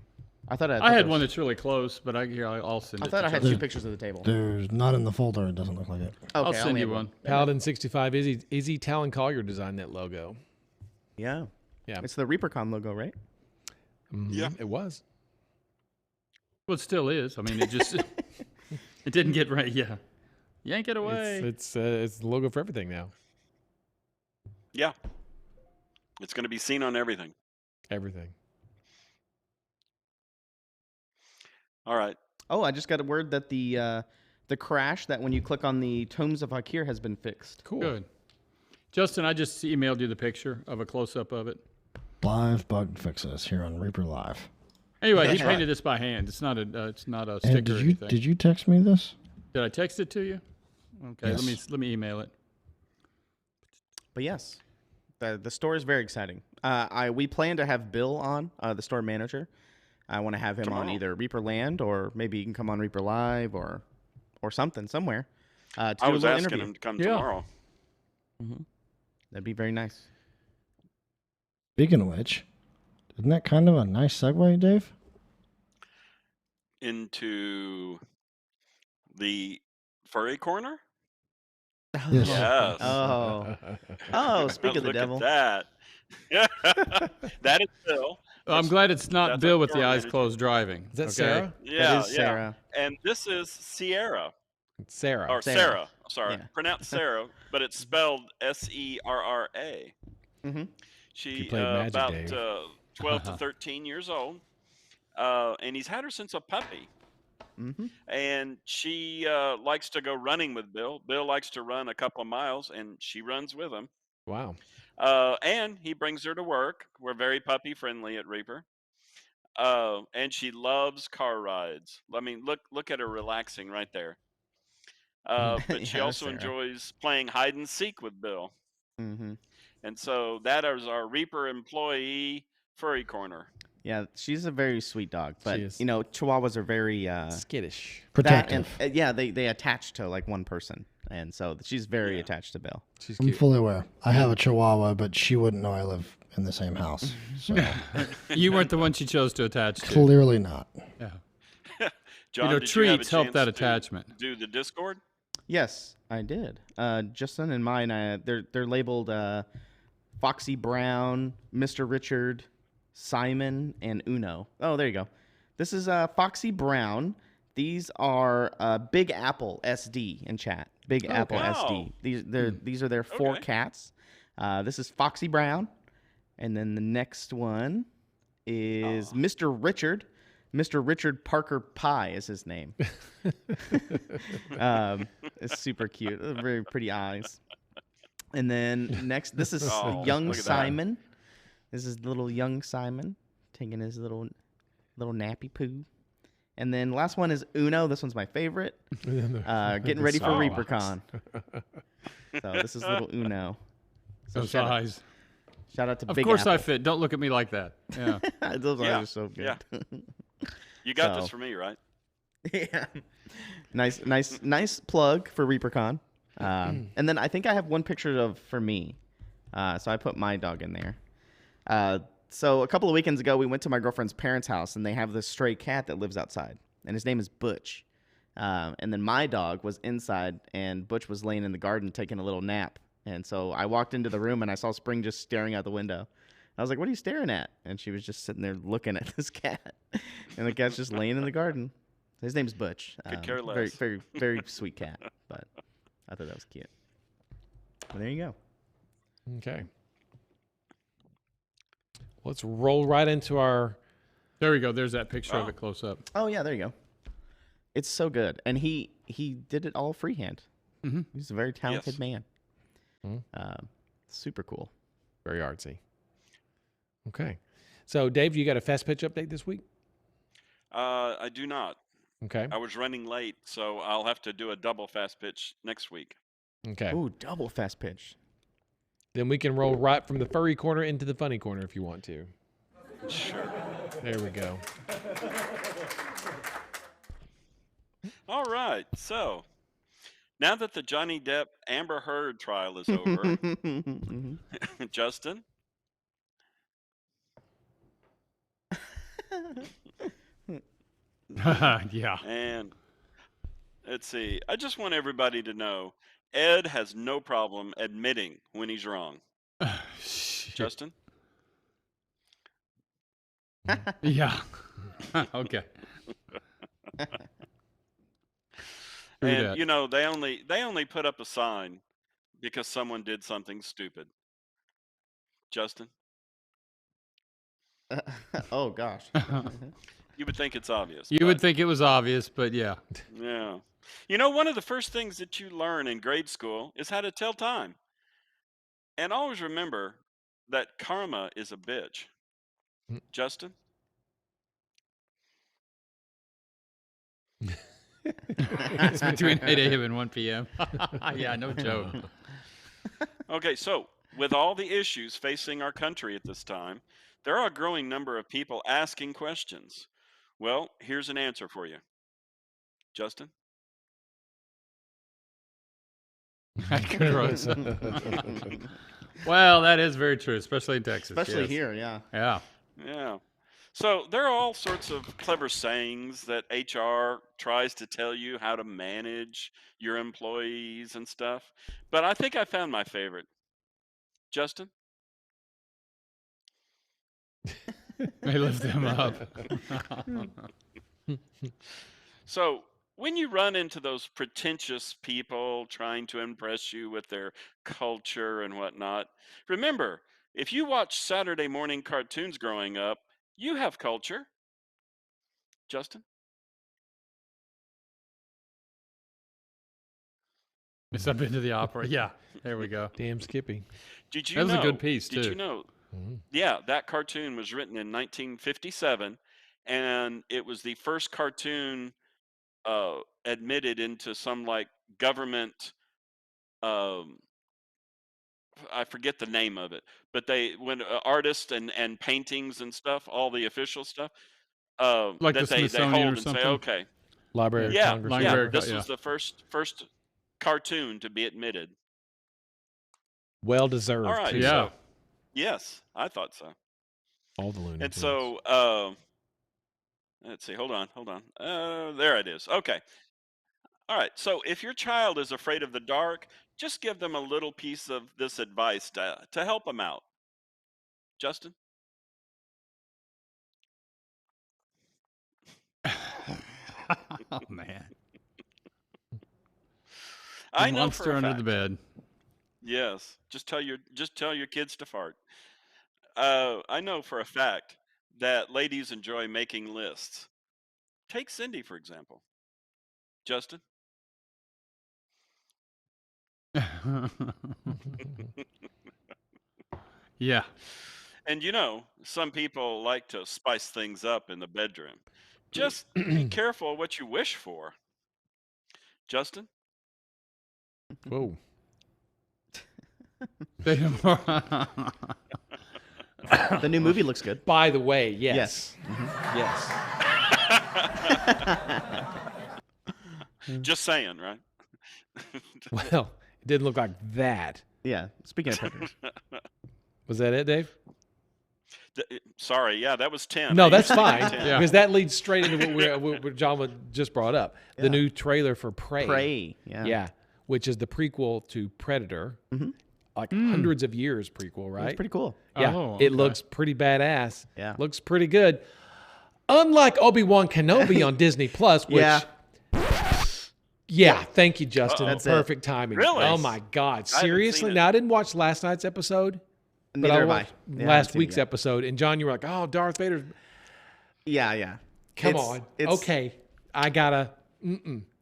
I thought I had one that's really close, but I'll send I it thought to I had you. 2 pictures of the table. There's not in the folder. It doesn't look like it. Okay, I'll I send only you had one. Paladin 65. Izzy Talon Collier designed that logo. Yeah. Yeah. It's the ReaperCon logo, right? Yeah. It was. Well, it still is. I mean, it just it didn't get right. Yeah. Yank it away. It's the logo for everything now. Yeah. It's going to be seen on everything. Everything. All right. Oh, I just got a word that the crash that when you click on the Tomes of Hakir has been fixed. Cool. Good. Justin, I just emailed you the picture of a close-up of it. Live bug fixes here on Reaper Live. Anyway, he painted this by hand. It's not a sticker And or anything. did you text me this? Did I text it to you? Okay, Yes. let me email it. But yes, the store is very exciting. We plan to have Bill on, the store manager. I want to have him on either Reaper Land, or maybe he can come on Reaper Live or something somewhere. To I do a was little asking interview. him to come Yeah. tomorrow. That'd be very nice. Speaking of which, isn't that kind of a nice segue, Dave? Into the furry corner? Yes. Yes. Speak of the Look devil. at that. That is Bill. I'm glad it's not that's Bill a with the store eyes manager. closed driving. Is that okay? Sarah? Yeah, That is yeah. Sarah. And this is Sierra. Sarah. Or Sarah. Sarah. Sorry. Yeah. Pronounced Sarah, but it's spelled Serra. Mm-hmm. She You played Magic, about Dave. 12 to 13 years old. And he's had her since a puppy. Mm-hmm. And she likes to go running with Bill. Bill likes to run a couple of miles, and she runs with him. Wow. And he brings her to work. We're very puppy friendly at Reaper. And she loves car rides. I mean, look at her relaxing right there. But she Yeah, also Sarah. enjoys playing hide and seek with Bill. Mm-hmm. And so that is our Reaper employee furry corner. Yeah, she's a very sweet dog, but is. you know, Chihuahuas are very Skittish. Protective. they attach to like one person, and so she's very attached to Bill. She's I'm cute. fully aware. I have a Chihuahua, but she wouldn't know I live in the same house. So You weren't the one she chose to attach to. clearly not. Yeah. John, know, did you have a treats help chance that to attachment. Do the Discord? Yes, I did. Justin and mine, they're labeled Foxy Brown, Mr. Richard, Simon, and Uno. Oh, there you go. This is Foxy Brown. These are Big Apple SD in chat. Big Apple SD. These are their 4 cats. This is Foxy Brown, and then the next one is Mr. Richard. Mr. Richard Parker Pie is his name. It's super cute. Very pretty eyes. And then next, this is young Simon. This is little young Simon taking his little nappy poo. And then last one is Uno. This one's my favorite. Getting ready for ReaperCon. So this is little Uno. So Those eyes. Shout out to Of Big course Apple. I fit. Don't look at me like that. Yeah. Those eyes are so good. Yeah. You got this for me, right? Yeah. Nice plug for ReaperCon. And then I think I have one picture for me. So I put my dog in there. So a couple of weekends ago, we went to my girlfriend's parents' house, and they have this stray cat that lives outside, and his name is Butch. And then my dog was inside, and Butch was laying in the garden taking a little nap. And so I walked into the room, and I saw Spring just staring out the window. I was like, "What are you staring at?" And she was just sitting there looking at this cat, and the cat's just laying in the garden. His name's Butch. Could care less. Very, very, very sweet cat, but I thought that was cute. Well, there you go. Okay. Let's roll right into our. There we go. There's that picture of it close up. Oh yeah, there you go. It's so good, and he did it all freehand. Mm-hmm. He's a very talented man. Mm-hmm. Super cool. Very artsy. Okay. So, Dave, you got a fast pitch update this week? I do not. Okay. I was running late, so I'll have to do a double fast pitch next week. Okay. Ooh, double fast pitch. Then we can roll right from the furry corner into the funny corner if you want to. Sure. There we go. All right. So, now that the Johnny Depp Amber Heard trial is over, Justin? Yeah. And let's see. I just want everybody to know Ed has no problem admitting when he's wrong. Justin? Yeah. Okay. And you know, they only put up a sign because someone did something stupid. Justin? Oh gosh. You would think it's obvious. You would think it was obvious, but yeah. Yeah. You know, one of the first things that you learn in grade school is how to tell time. And always remember that karma is a bitch. Justin? It's between 8 a.m. and 1 p.m. Yeah, no joke. Okay, so with all the issues facing our country at this time, there are a growing number of people asking questions. Well, here's an answer for you. Justin? Well, that is very true, especially in Texas. Especially yes. here, yeah. Yeah. Yeah. So there are all sorts of clever sayings that HR tries to tell you how to manage your employees and stuff. But I think I found my favorite. Justin? They lift them up. So when you run into those pretentious people trying to impress you with their culture and whatnot, remember, if you watch Saturday morning cartoons growing up, you have culture. Justin? Yes, I've been to the opera. Yeah, there we go. Damn Skippy. Did you That was know, a good piece, Did too. you know? Mhm. Yeah, that cartoon was written in 1957, and it was the first cartoon admitted into some like government. I forget the name of it, but when artists and paintings and stuff, all the official stuff, Like that the they Smithsonian hold or and say, something? okay, Library of yeah, Congress. yeah, Library of this yeah. was the first cartoon to be admitted. Well deserved. All right, too. Yeah. so, yes, I thought so. All the Looney And Tunes. so, let's see, hold on. There it is. Okay. All right. So if your child is afraid of the dark, just give them a little piece of this advice to help them out. Justin? Oh man. I know Monster for a under fact. the bed. Yes, just tell your kids to fart. I know for a fact that ladies enjoy making lists. Take Cindy for example. Justin. Yeah. And some people like to spice things up in the bedroom. Just be careful what you wish for. Justin? Whoa. The new movie looks good. By the way, yes. Yes. Yes. Just saying, right? Well, it didn't look like that. Yeah. Speaking of predators. Was that it, Dave? Sorry, yeah, that was 10. No, I that's usually do fine 10. Yeah. because that leads straight into what John just brought up. The new trailer for Prey. Prey. Yeah. Yeah, which is the prequel to Predator. Like hundreds of years prequel, right? It's pretty cool. Yeah, Oh, it okay. looks pretty badass. Yeah. Looks pretty good. Unlike Obi-Wan Kenobi on Disney Plus, which Yeah. thank you, Justin. That's Perfect timing. Really? Oh my God. seen Seriously? it. Now I didn't watch last night's episode, but Neither I have I. watched Yeah, I haven't last seen it week's yet. episode. And John, you were like, "Oh, Darth Vader's." Yeah. Come on. Okay, I gotta.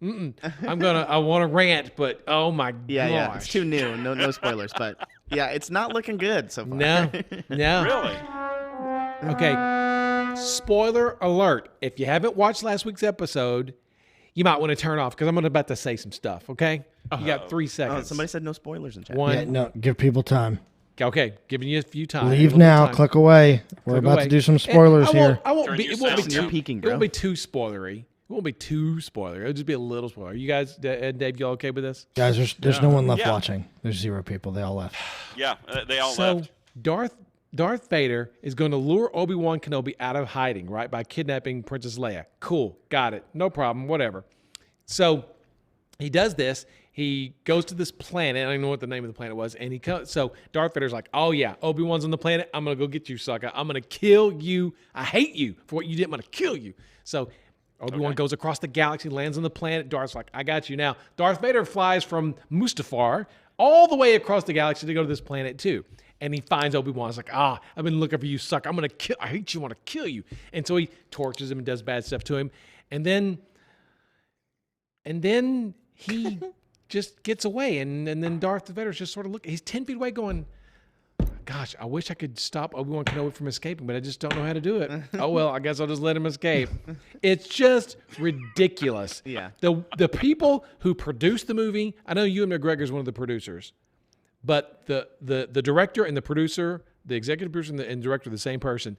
I want to rant, but oh my Yeah. gosh. It's too new. No spoilers, but yeah, it's not looking good so far. No. Really? Okay. Spoiler alert. If you haven't watched last week's episode, you might want to turn off because I'm about to say some stuff, okay? You got 3 Oh, seconds. somebody said no spoilers in chat. One. Yeah, no, give people time. Okay, giving you a few times. Leave now. Click away. We're Click about away. to do some And spoilers I here. won't, I won't Turn be. your It won't be sound too. down. Peeking, It bro. won't be too spoilery. It won't be too spoilery. It'll just be a little spoiler. You guys, Ed and Dave, y'all okay with this? Guys, there's no one left Yeah. watching. There's 0 people. They all left. Yeah, they all So left. Darth Vader is going to lure Obi-Wan Kenobi out of hiding, right, by kidnapping Princess Leia. Cool, got it, no problem, whatever. So he does this. He goes to this planet. I don't even know what the name of the planet was. And so Darth Vader's like, "Oh yeah, Obi-Wan's on the planet. I'm gonna go get you, sucker. I'm gonna kill you. I hate you for what you did. I'm gonna kill you." So Obi-Wan goes across the galaxy, lands on the planet. Darth's like, "I got you now." Darth Vader flies from Mustafar all the way across the galaxy to go to this planet too. And he finds Obi-Wan. He's like, "I've been looking for you, sucker. I'm gonna kill. I hate you. I want to kill you." And so he tortures him and does bad stuff to him. And then he just gets away. And then Darth Vader's just sort of looking. He's 10 feet away, going, "Gosh, I wish I could stop Obi-Wan Kenobi from escaping, but I just don't know how to do it." Oh well, I guess I'll just let him escape. It's just ridiculous. Yeah. The people who produced the movie, I know Ewan McGregor is one of the producers, but the director and the producer, the executive producer and the director, are the same person.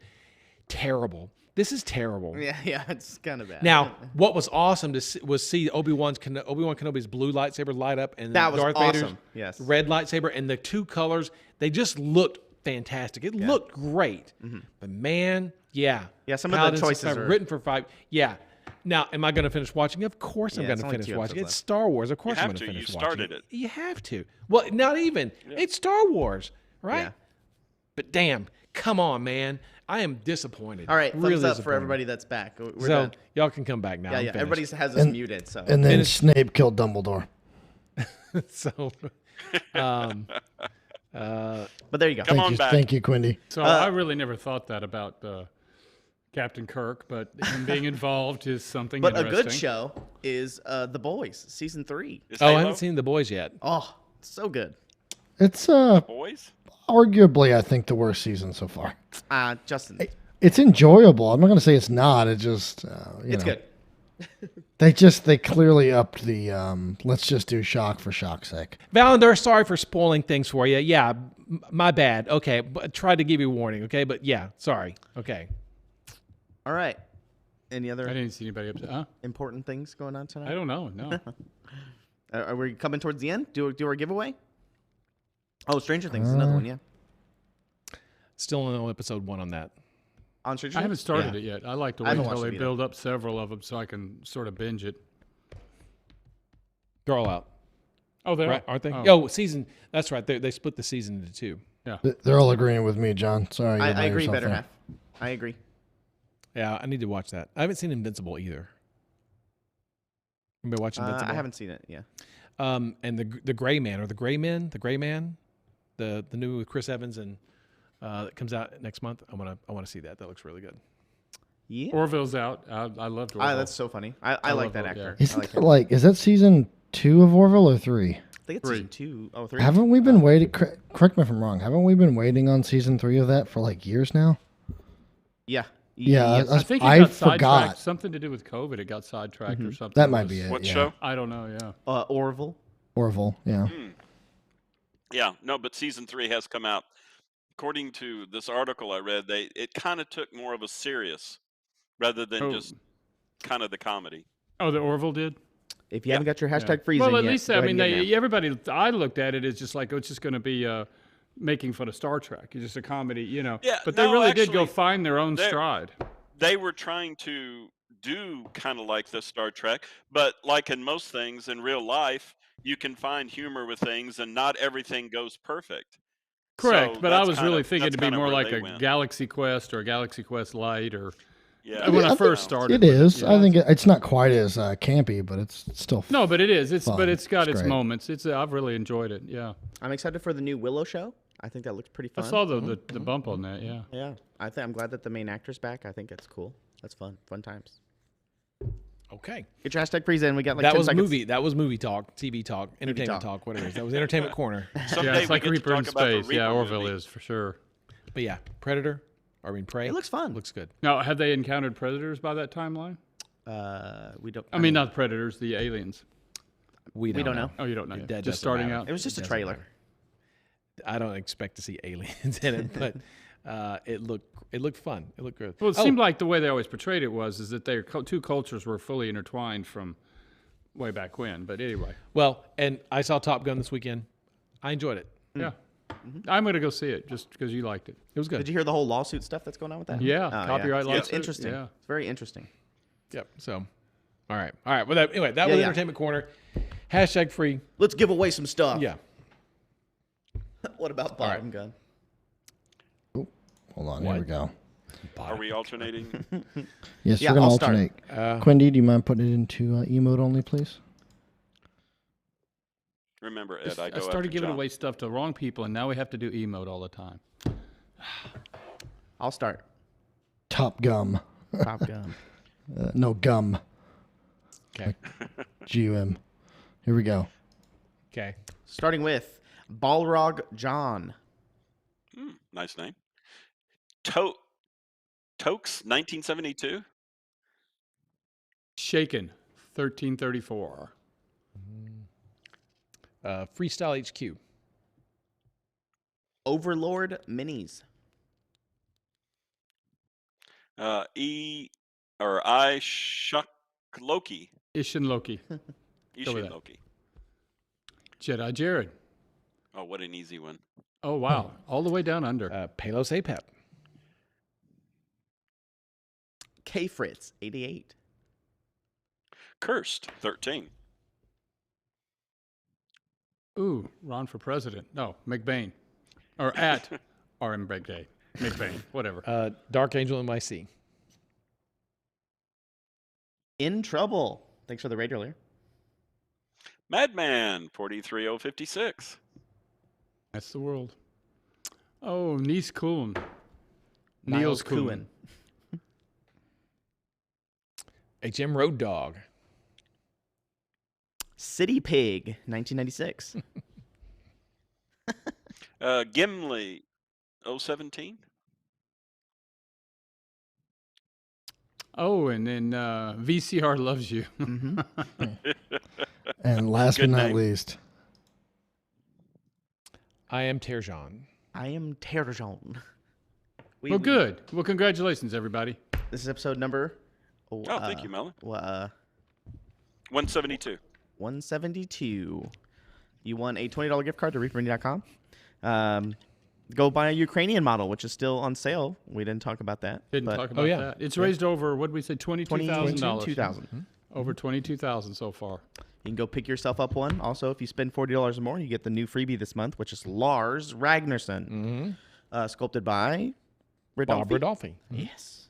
Terrible. This is terrible. Yeah, it's kind of bad. Now, what was awesome to see was see Obi-Wan Kenobi's blue lightsaber light up and That was Darth awesome. Vader's Yes. red lightsaber, and the two colors, they just looked fantastic. It looked great. But man, yeah. Yeah, some of the Paladins choices are are- written for 5. Yeah. Now, am I going to finish watching? Of course I'm Yeah, going it's to only finish 2 watching. episodes It's left. Star Wars. Of course I'm have going to to. finish You watching started it. You have to. Well, not even. It's Star Wars, right? Yeah. But damn, come on, man. I am disappointed. All right, really thumbs up for disappointed. everybody that's back. We're So done. y'all can come back now. Yeah, I'm yeah. finished. Everybody has us muted. So And then Finish. Snape killed Dumbledore. So, but there you go. Come on you, back. Thank you, Quindy. So I really never thought that about Captain Kirk, but him being involved is something But a interesting. good show is The Boys season 3. Is I Halo haven't seen The Boys yet. Oh, so good. It's boys? arguably, I think, the worst season so far. Justin, It's enjoyable. I'm not going to say it's not. It just it's good. They clearly upped the let's just do shock for shock's sake. Valendar, sorry for spoiling things for you. Yeah, my bad. Okay, but tried to give you a warning. Okay, but yeah, sorry. Okay. All right. Any I other didn't see anybody upset. Huh? important things going on I tonight? don't know. No. Are we coming towards the end? Do our giveaway? Oh, Stranger Things is another one. Yeah. Still on episode 1 on that. On Stranger I Things? haven't started Yeah. it yet. I like to I wait haven't until watched they it build up several of them so I can sort of binge it. They're all out, Oh, they right? are? Aren't they? Oh. Oh, season. That's right. They split the season into 2. Yeah. They're all agreeing with me, John. Sorry, you're by I agree yourself better there. half. I agree. Yeah, I need to watch that. I haven't seen Invincible either. Anybody watching Invincible? I haven't seen it. Yeah. And the Gray Man or the Gray Man, the new with Chris Evans and that comes out next month. I want to see that. That looks really good. Yeah. Orville's out. I loved Orville. That's so funny. I like that actor. Yeah. Isn't that like, is that season 2 of Orville or 3? I think it's season 2. Oh, 3. Haven't we been waiting? Correct me if I'm wrong. Haven't we been waiting on season 3 of that for like years now? Yeah. Yeah, I think I it got forgot. sidetracked. Something to do with COVID. It got sidetracked or something. That might be it. What yeah. show? I don't know. Yeah. Orville. Orville. Yeah. Yeah, no, but season 3 has come out. According to this article I read, it kind of took more of a serious rather than just kind of the comedy. Oh, the Orville did. If you haven't got your hashtag freezing Well, at yet, least go I ahead mean, and get it now. everybody. I looked at it as just like it's just going to be making fun of Star Trek. It's just a comedy, you know. Yeah, but they no, really did go actually, find their own they're- stride. They were trying to do kind of like the Star Trek, but like in most things in real life, you can find humor with things, and not everything goes perfect. Correct, So but I that's was kind really of- thinking that's to be kind of more where like they a went. Galaxy Quest or a Galaxy Quest Light or Yeah, when I think first started. It with is. yeah. I think it's not quite as campy, but it's still. No, but it is. It's fun. but it's got It's its great. moments. It's I've really enjoyed it. Yeah, I'm excited for the new Willow show. I think that looks pretty I fun. saw the bump on that. Yeah. Yeah. I'm glad that the main actor's back. I think it's cool. That's fun. Fun times. Okay. Get your hashtag freeze in. We got like That 10 was seconds. movie. That was movie talk, TV talk, entertainment talk, whatever it is. That was entertainment corner. Someday Yeah, it's we like get to Reaper in talk about the space. Yeah, Reaper Orville movie. is for sure. But yeah, Predator. Prey. It looks fun. Looks good. Now, have they encountered predators by that timeline? We don't. I mean, not predators, the aliens. We don't know. Oh, you don't know. yet. That Just doesn't starting matter. out. It was just a Doesn't trailer. matter. I don't expect to see aliens in it, but it looked fun. It looked good. Well, it seemed like the way they always portrayed it is that their two cultures were fully intertwined from way back when. But anyway, Well, and I saw Top Gun this weekend. I enjoyed it. yeah, I'm going to go see it just because you liked it. It was good. Did you hear the whole lawsuit stuff that's going on with that? Yeah, Oh, copyright yeah. It's lawsuit, interesting. yeah. It's very interesting. Yep. So, all right. Well, anyway, that was yeah. entertainment corner. Hashtag free. Let's give away some stuff. Yeah. What about bottom gun? Hold on. What? Here we go. Are we alternating? Yes, Yeah, we're gonna I'll start. alternate. Quindy, do you mind putting it into emote only, please? Remember, Ed, I I go started after giving John. away stuff to wrong people, and now we have to do emote all the time. I'll start. Top gum. Top gun. No gum. Okay. GUM. Here we go. Okay. Starting with Balrog John. Nice name. Tokes, 1972. Shaken, 1334. Freestyle HQ. Overlord Minis. I Shuck Loki. Ishin Loki. Go with Ishin that. Loki. Jedi Jared. Oh, what an easy one. Oh, wow. All the way down under. Palos Apep. K Fritz 88. Cursed, 13. Ooh, Ron for president. No, McBain. Or at RM McBain. McBain, whatever. Dark Angel NYC. In Trouble. Thanks for the raid earlier. Madman, 43056. That's the world. Oh, Niels Kuhn. Niels Kuhn. HM Road Dog. City Pig 1996. Gimli, 017. Oh, and then VCR Loves You. And last Good but not name. least, I am Terjan. I am Terjan. Well, good. Well, congratulations, everybody. This is episode number. Oh, thank you, Melon. 172. 172. You won a $20 gift card to reaperlive.com. Go buy a Ukrainian model, which is still on sale. We didn't talk about that. Didn't but talk about yeah. that. It's raised over, what did we say, $22,000? $22,000. Over $22,000 so far. You can go pick yourself up one. Also, if you spend $40 or more, you get the new freebie this month, which is Lars Ragnarsson, sculpted by Bob Ridolfi. Ridolfi. Yes.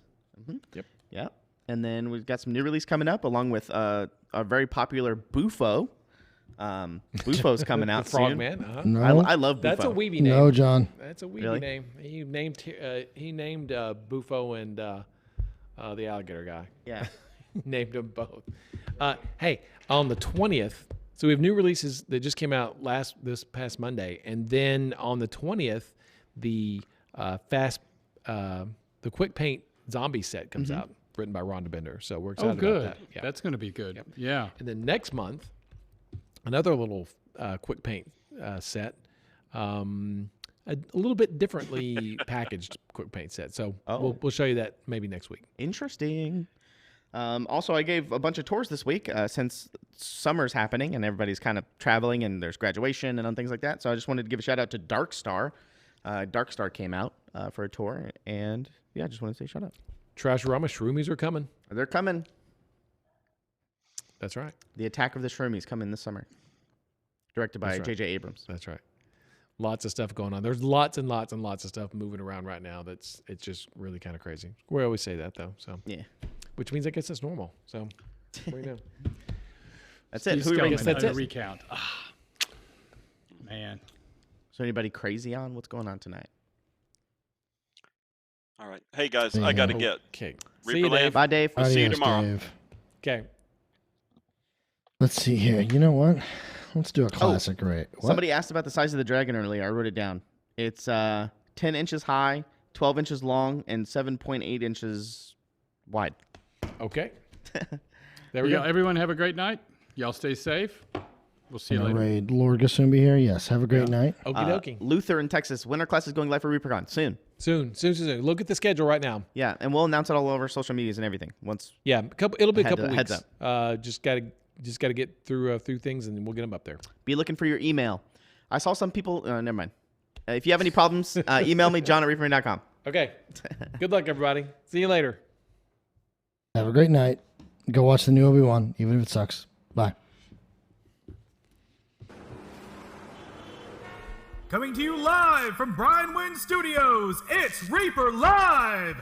Yep. Yeah. And then we've got some new release coming up, along with a very popular Bufo. Bufo's coming out soon. Frogman. Uh-huh. No, I love Bufo. That's a weeby name. no, John. That's a weeby Really? name. He named Bufo and the alligator guy. Yeah. Named them both. Hey, on the 20th, so we have new releases that just came out this past Monday, and then on the 20th, the Quick Paint Zombie set comes out, written by Rhonda Bender. So we're excited good. about that. Yeah. That's going to be good. Yeah. And then next month, another little Quick Paint set, a little bit differently packaged Quick Paint set. So we'll show you that maybe next week. Interesting. Also, I gave a bunch of tours this week since summer's happening and everybody's kind of traveling and there's graduation and things like that. So I just wanted to give a shout out to Dark Star. Dark Star came out for a tour, and yeah, I just wanted to say shout out. Trasharama Shroomies are coming. They're coming. That's right. The Attack of the Shroomies coming this summer. Directed by J.J. Abrams. That's right. Lots of stuff going on. There's lots and lots and lots of stuff moving around right now. It's just really kind of crazy. We always say that though. So yeah, which means I guess it's normal. So what do you know? That's it. Who guess that's it. Recount. Man. Is there anybody crazy on? What's going on tonight? All right. Hey, guys, I got to get. Okay. Reaper See you, Land. Dave. Bye, Dave. We'll see you Adios, tomorrow. Dave. Okay. Let's see here. You know what? Let's do a classic rate. What? Somebody asked about the size of the dragon earlier. I wrote it down. It's 10 inches high, 12 inches long, and 7.8 inches wide. Okay. There we Yeah, go. everyone have a great night. Y'all stay safe. We'll see you Gonna later. raid Lord Gasumbi here. Yes. Have a great night. Okie dokie. Luther in Texas. Winter class is going live for ReaperCon soon. Soon. Look at the schedule right now. Yeah, and we'll announce it all over social medias and everything. Once. Yeah, it'll be a Heads couple up- weeks. heads Just gotta get through things, and then we'll get them up there. Be looking for your email. I saw some people. Never mind. If you have any problems, email me, john@reaperman.com. Okay. Good luck, everybody. See you later. Have a great night. Go watch the new Obi-Wan, even if it sucks. Bye. Coming to you live from Brian Wynn Studios, it's Reaper Live!